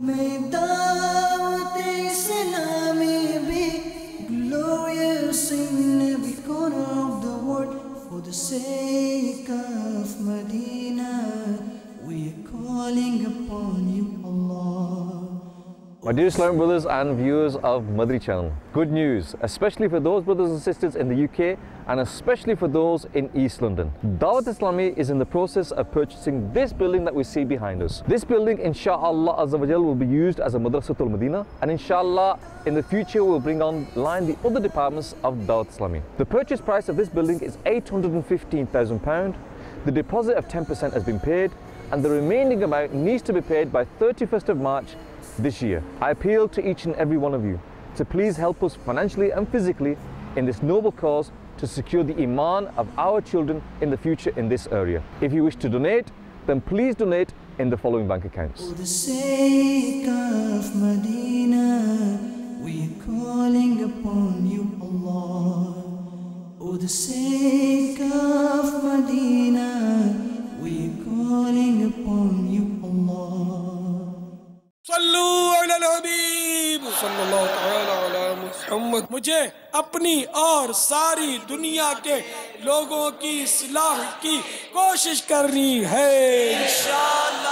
May Dawat-e-Islami be glorious in every corner of the world. For the sake of Madina, we are calling upon you, Allah. My dear Islamic brothers and viewers of Madani channel, good news, especially for those brothers and sisters in the UK and especially for those in East London. Dawat-Islami is in the process of purchasing this building that we see behind us. This building, inshallah Azza wa Jal, will be used as a Madrasatul Madina, and inshallah in the future we'll bring online the other departments of Dawat-Islami. The purchase price of this building is £815,000. The deposit of 10% has been paid, and the remaining amount needs to be paid by 31st of March this year. I appeal to each and every one of you to please help us financially and physically in this noble cause to secure the iman of our children in the future in this area. If you wish to donate, then please donate in the following bank accounts. For the sake of Madina, we are calling upon you, Allah. For the sake of Madina, we are calling upon you, Allah. सल्लु अला हबीब सल्लल्लाहु तआला अला मुहम्मद। मुझे अपनी और सारी दुनिया के लोगों की इस्लाह की कोशिश करनी है इंशाअल्लाह।